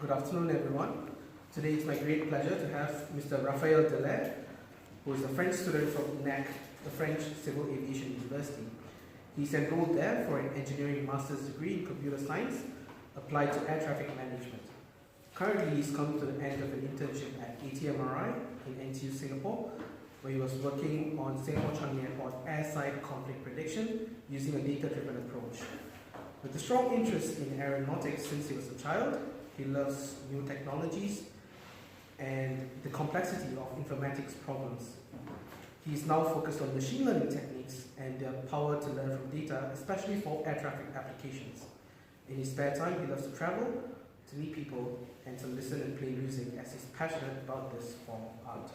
Good afternoon, everyone. Today it's my great pleasure to have Mr. Raphael, who is a French student from INAC, the French Civil Aviation University. He's enrolled there for an engineering master's degree in computer science applied to air traffic management. Currently, he's come to the end of an internship at ATMRI in NTU, Singapore, where he was working on Singapore Changi Airport airside conflict prediction using a data-driven approach. With a strong interest in aeronautics since he was a child, he loves new technologies and the complexity of informatics problems. He is now focused on machine learning techniques and their power to learn from data, especially for air traffic applications. In his spare time, he loves to travel, to meet people, and to listen and play music, as he's passionate about this form of art.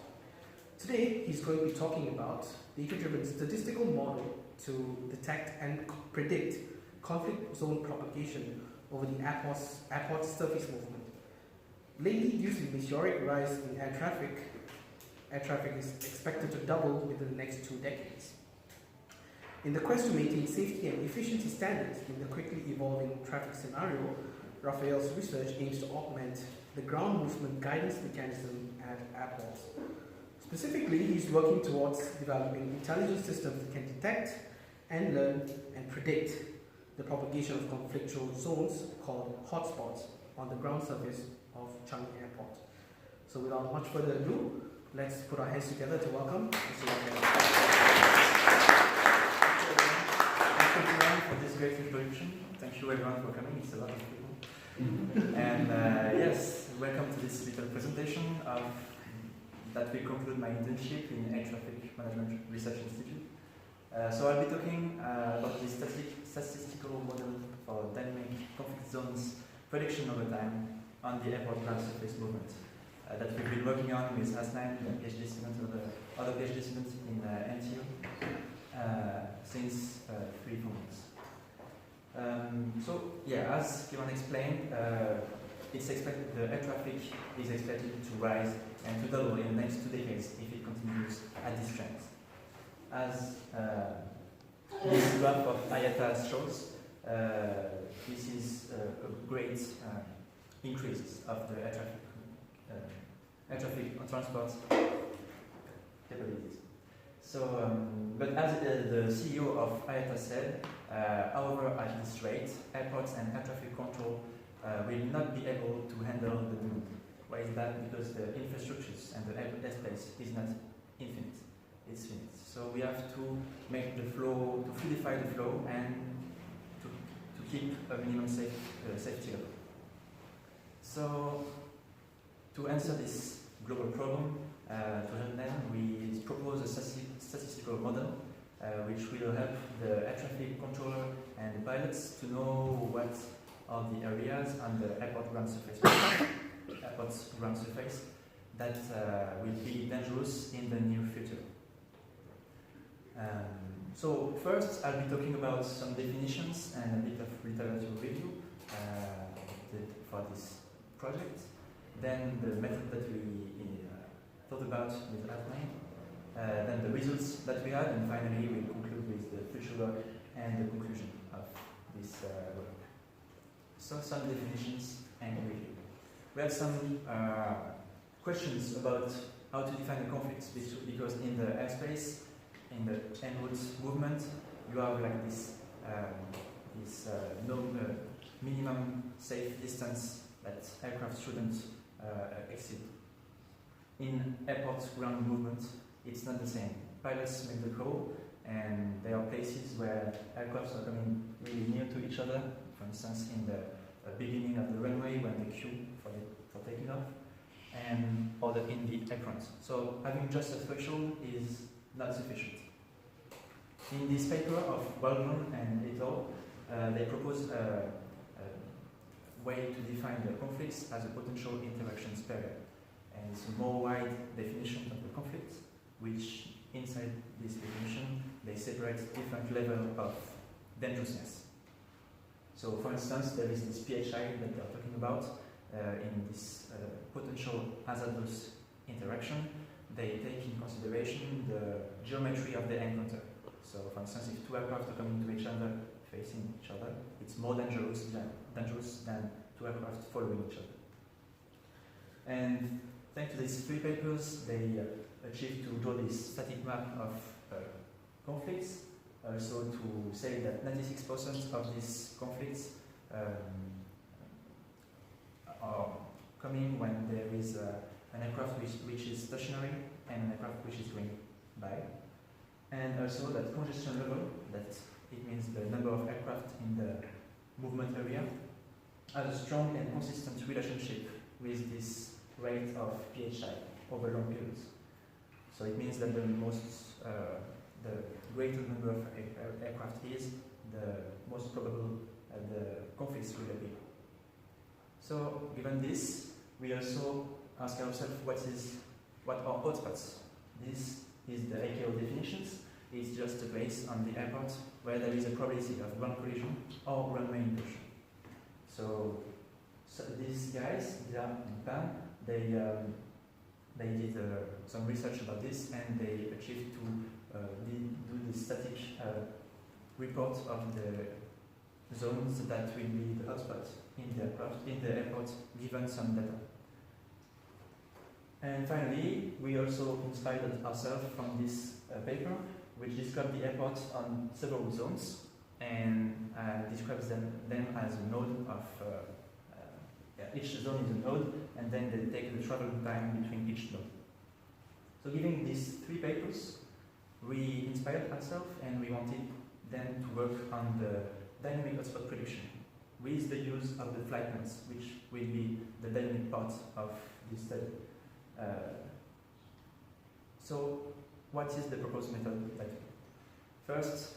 Today, he's going to be talking about data-driven statistical model to detect and predict conflict zone propagation over the airport's surface movement. Lately, due to the meteoric rise in air traffic is expected to double within the next 2 decades. In the quest to maintain safety and efficiency standards in the quickly evolving traffic scenario, Raphael's research aims to augment the ground movement guidance mechanism at airports. Specifically, he's working towards developing intelligent systems that can detect and learn and predict the propagation of conflictual zones called hotspots on the ground surface of Changi Airport. So without much further ado, let's put our hands together to welcome Mr. Raphael. Thank you everyone for this great introduction. Thank you everyone for coming, it's a lot of people. And yes, welcome to this little presentation that will conclude my internship in Air Traffic Management Research Institute. So I'll be talking about the statistical model for dynamic conflict zones prediction over time on the airport ground surface movement that we've been working on with Hasnan, the PhD student, or the other PhD students in NTU since 3-4 months. So yeah, as Kieran explained, it's expected the air traffic is expected to rise and to double in the next 2 decades if it continues at this trend. As this graph of IATA shows, this is a great increase of the air traffic transport capabilities. So, but as the CEO of IATA said, however, at this rate, airports and air traffic control will not be able to handle the demand. Why is that? Because the infrastructures and the airspace is not infinite. It's finite. So we have to make the flow, to fluidify the flow and to keep a minimum safety level. So to answer this global problem, to help them, we propose a statistical model which will help the air traffic controller and the pilots to know what are the areas on the airport ground surface that will be dangerous in the near future. So first, I'll be talking about some definitions and a bit of literature review for this project. Then the method that we thought about with Hasnan. Then the results that we had, and finally we'll conclude with the future work and the conclusion of this work. So some definitions and review. We have some questions about how to define the conflicts, because in the airspace, in the en route movement, you have like this minimum safe distance that aircraft shouldn't exceed. In airport ground movement, it's not the same. Pilots make the call, and there are places where aircraft are coming really near to each other. For instance, in the beginning of the runway when the queue for taking off, and or in the aprons. So having just a threshold is not sufficient. In this paper of Baldwin and et al., they propose a way to define the conflicts as a potential interactions period. And it's a more wide definition of the conflict, which inside this definition, they separate different levels of dangerousness. So for instance, there is this PHI that they're talking about in this potential hazardous interaction. They take in consideration the geometry of the encounter. So for instance, if 2 aircraft are coming to each other, facing each other, it's more dangerous than 2 aircraft following each other. And thanks to these 3 papers, they achieved to draw this static map of conflicts, also to say that 96% of these conflicts are coming when there is an aircraft which is stationary and an aircraft which is going by. And also that congestion level, that it means the number of aircraft in the movement area, has a strong and consistent relationship with this rate of PHI over long periods. So it means that the greater number of aircraft is, the most probable the conflicts will appear. So given this, we also ask ourselves what are hotspots. This is the ICAO definitions. It's just a place on the airport where there is a probability of ground collision or runway intrusion. So these guys, Dia and Pan, they did some research about this, and they achieved to do the static report of the zones that will be the hotspots in the airport, given some data. And finally, we also inspired ourselves from this paper, which describes the airport on several zones and describes them as a node of each zone is a node, and then they take the travel time between each node. So given these 3 papers, we inspired ourselves and we wanted then to work on the dynamic hotspot prediction with the use of the flight nodes, which will be the dynamic part of this study. So what is the proposed method? First,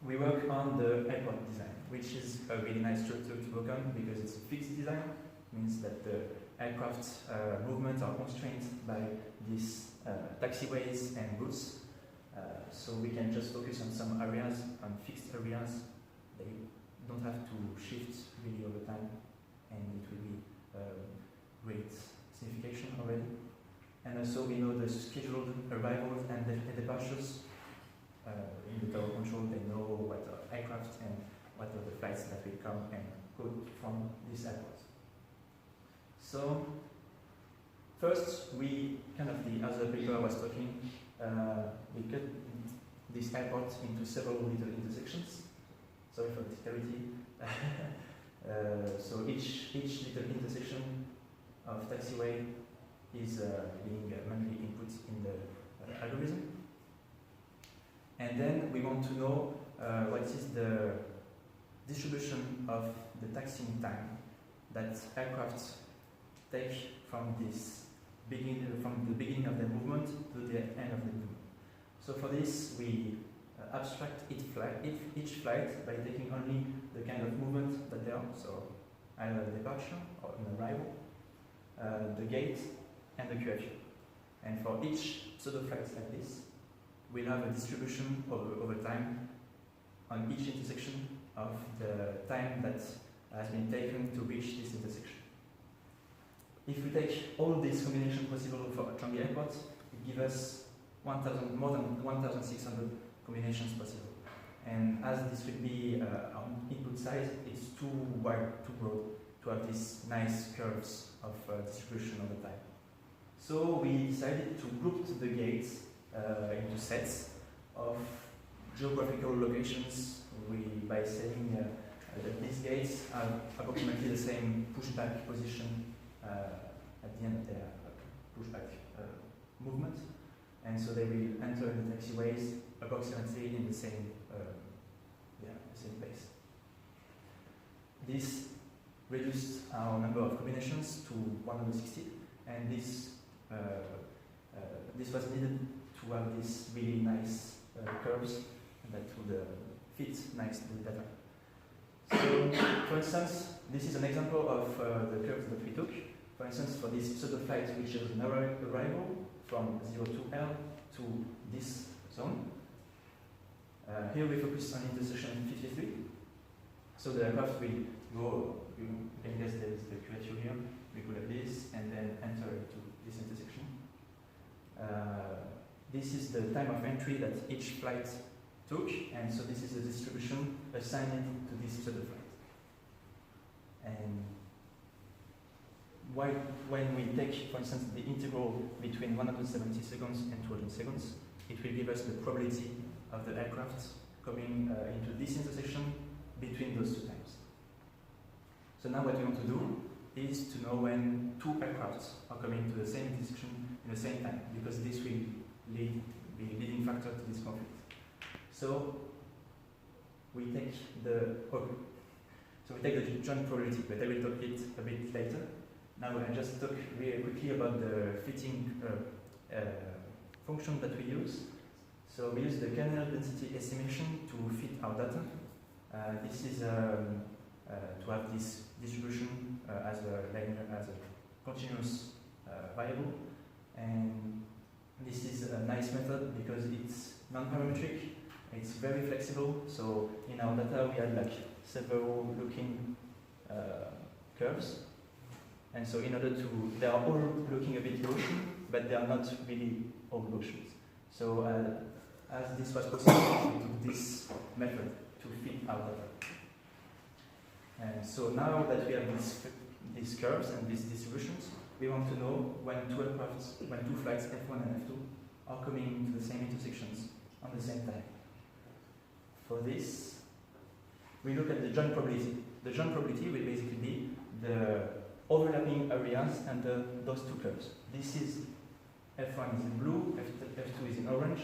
we work on the airport design, which is a really nice structure to work on because it's a fixed design. It means that the aircraft movements are constrained by these taxiways and routes. So we can just focus on some areas, on fixed areas. They don't have to shift really over time, and it will be great signification already. And also we know the scheduled arrivals and the departures. In the tower control, they know what are aircraft and what are the flights that will come and go from this airport. So first, we the other paper I was talking, we cut this airport into several little intersections. Sorry for the clarity. So each little intersection of taxiway is being manually input in the algorithm. And then we want to know what is the distribution of the taxiing time that aircraft take from the beginning of the movement to the end of the movement. So for this, we abstract each flight by taking only the kind of movement that they are, so either a departure or an arrival, the gate, and the QFU. And for each pseudo flight like this, we'll have a distribution over time on each intersection of the time that has been taken to reach this intersection. If we take all these combinations possible for Changi Airport, it gives us more than 1,600 combinations possible. And as this will be on input side, it's too wide, too broad to have these nice curves of distribution over time. So we decided to group the gates into sets of geographical locations by saying that these gates have approximately the same pushback position at the end of their pushback movement, and so they will enter the taxiways approximately in the same place. This reduced our number of combinations to 160, and this was needed to have these really nice curves that would fit nice to the data. So, for instance, this is an example of the curves that we took. For instance, for this pseudo flight, which is an arrival from 0 to L to this zone. Here we focus on intersection 53. So the aircraft will go, you can guess there is the QFU here, we go like this, and then enter into this intersection. This is the time of entry that each flight took, and so this is the distribution assigned to this pseudo flight. And when we take, for instance, the integral between 170 seconds and 200 seconds, it will give us the probability of the aircraft coming into this intersection between those two times. So now what we want to do is to know when two aircrafts are coming to the same intersection in the same time, because this will be a leading factor to this conflict. So we take the joint probability, but I will talk it a bit later. Now I just talk really quickly about the fitting function that we use. So we use the kernel density estimation to fit our data. This is to have this distribution as a continuous variable, and this is a nice method because it's non-parametric, it's very flexible. So in our data we had like several looking curves, and so in order to, they are all looking a bit Gaussian, but they are not really all Gaussians. So as this was possible, we took this method to fit our data. And so now that we have these curves and these distributions, we want to know when two flights F1 and F2 are coming to the same intersections on the same time. For this, we look at the joint probability. The joint probability will basically be the overlapping areas under those two curves. This is F1 is in blue, F2 is in orange,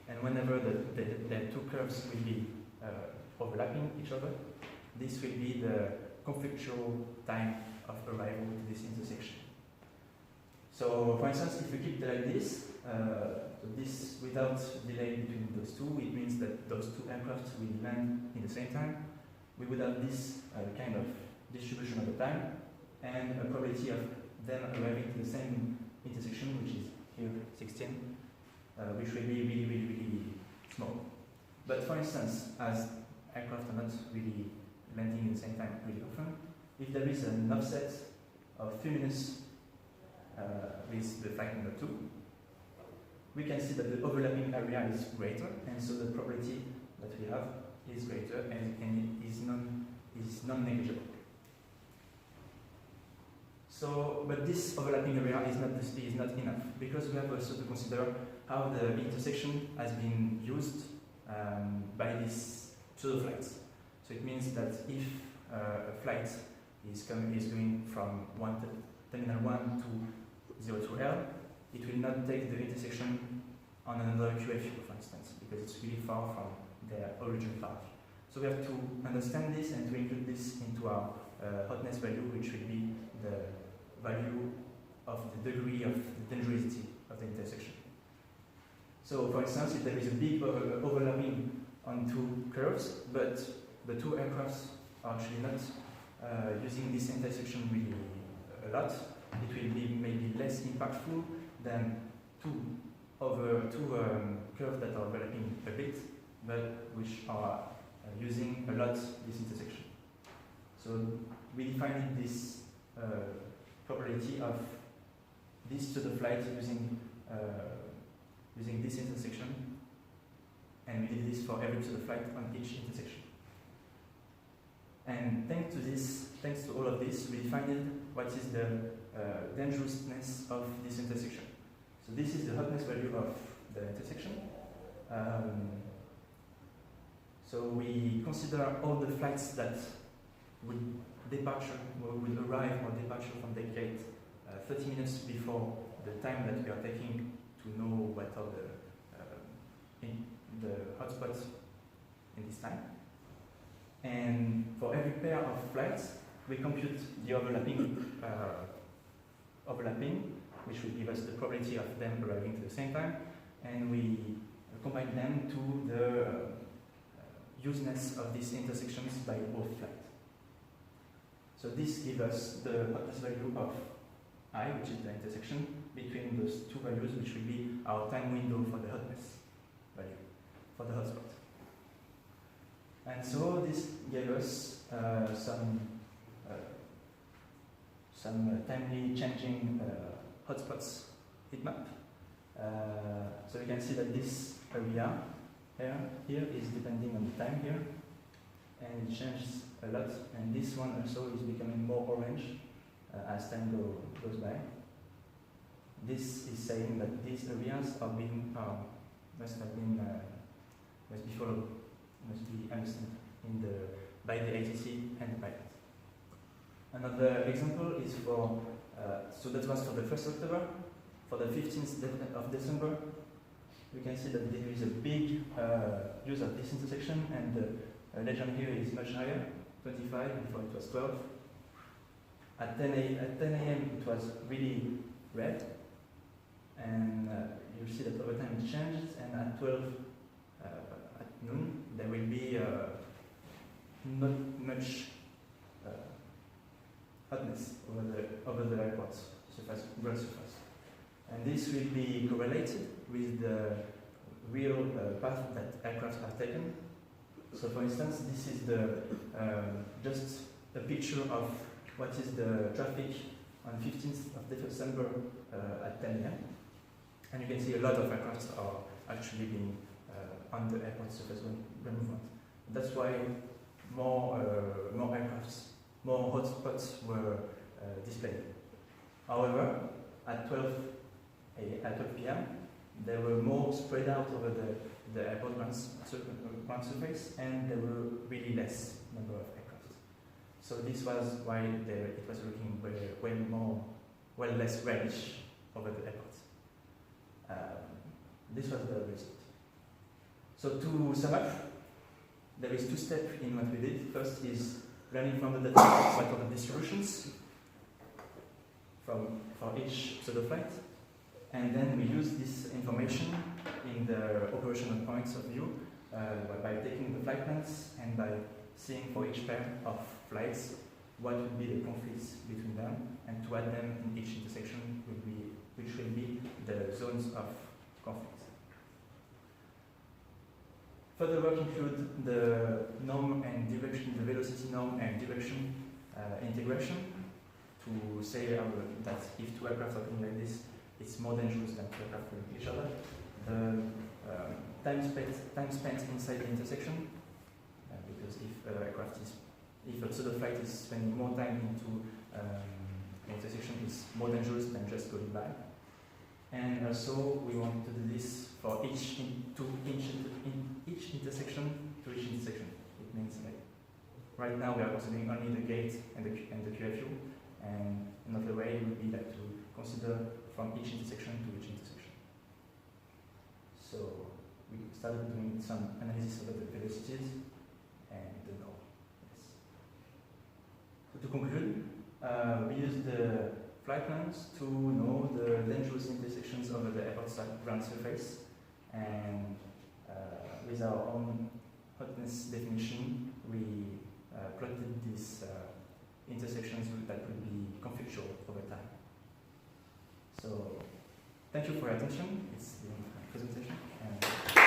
and whenever the two curves will be overlapping each other, this will be the conflictual time of arrival to this intersection. So, for instance, if we keep it like this, this without delay between those two, it means that those two aircraft will land in the same time. We would have this kind of distribution of the time and a probability of them arriving to the same intersection, which is here 16, which will be really, really, really small. But for instance, as aircraft are not really landing in the same time really often, if there is an offset of 3 minutes with the flight number 2, we can see that the overlapping area is greater, and so the probability that we have is greater, and it is non-negligible. So, but this overlapping area is not enough, because we have also to consider how the intersection has been used by these pseudo flights. So it means that if a flight is going from terminal 1 to 0 to L, it will not take the intersection on another QFU, for instance, because it's really far from their original path. So we have to understand this and to include this into our hotness value, which will be the value of the degree of the dangerousity of the intersection. So for instance, if there is a big overlapping on two curves, but the two aircrafts are actually not using this intersection really a lot, it will be maybe less impactful than two curves that are overlapping a bit, but which are using a lot this intersection. So we defined this probability of this to the flight using this intersection, and we did this for every to the flight on each intersection. And thanks to all of this, we defined what is the dangerousness of this intersection. So this is the hotness value of the intersection. So we consider all the flights that would arrive or departure from the gate 30 minutes before the time that we are taking to know what are the hotspots in this time. And for every pair of flights, we compute the overlapping, which will give us the probability of them arriving to the same time, and we combine them to the useness of these intersections by both flights. So this gives us the hotness value of I, which is the intersection between those two values, which will be our time window for the hotness value for the hotspot. And so this gave us some timely changing hotspots heat map. So you can see that this area here is depending on the time here, and it changes a lot. And this one also is becoming more orange as as time goes by. This is saying that these areas are being must be followed, must be understood by the ATC and the pilot. Another example is for so that was for the 1st October. For the 15th of December, we can see that there is a big use of this intersection, and the legend here is much higher, 25, before it was 12. At 10 a.m. it was really red, and you see that over time it changes, and at 12 at noon there will be not much hotness over the airport surface, ground surface. And this will be correlated with the real path that aircraft have taken. So for instance, this is the just a picture of what is the traffic on 15th of December at 10 a.m. And you can see a lot of aircraft are actually being on the airport surface movement. That's why more aircrafts, more hotspots were displayed. However, at 12 p.m., they were more spread out over the airport ground surface, and there were really less number of aircraft. So this was why it was looking well less reddish over the airport. This was the result. So to sum up, there is two steps in what we did. First is learning from the data what are the distributions for each pseudo flight, and then we use this information in the operational points of view by taking the flight plans and by seeing for each pair of flights what would be the conflicts between them, and to add them in each intersection which will be the zones of conflict. Further work include the norm and direction, the velocity norm and direction integration to say that if two aircraft are coming like this, it's more dangerous than two aircraft with each other. The time spent inside the intersection, because if a pseudo flight is spending more time into the intersection, it's more dangerous than just going by. And also, we want to do this for each intersection to each intersection. It means like right now we are considering only the gate and the QFU, and another way would be like to consider from each intersection to each intersection. So we started doing some analysis about the velocities and the norm. Yes. So to conclude, we used the flight plans to know the dangerous intersections over the airport ground surface, and with our own hotness definition, we plotted these intersections that would be conflictual over time. So, thank you for your attention. It's the end of my presentation.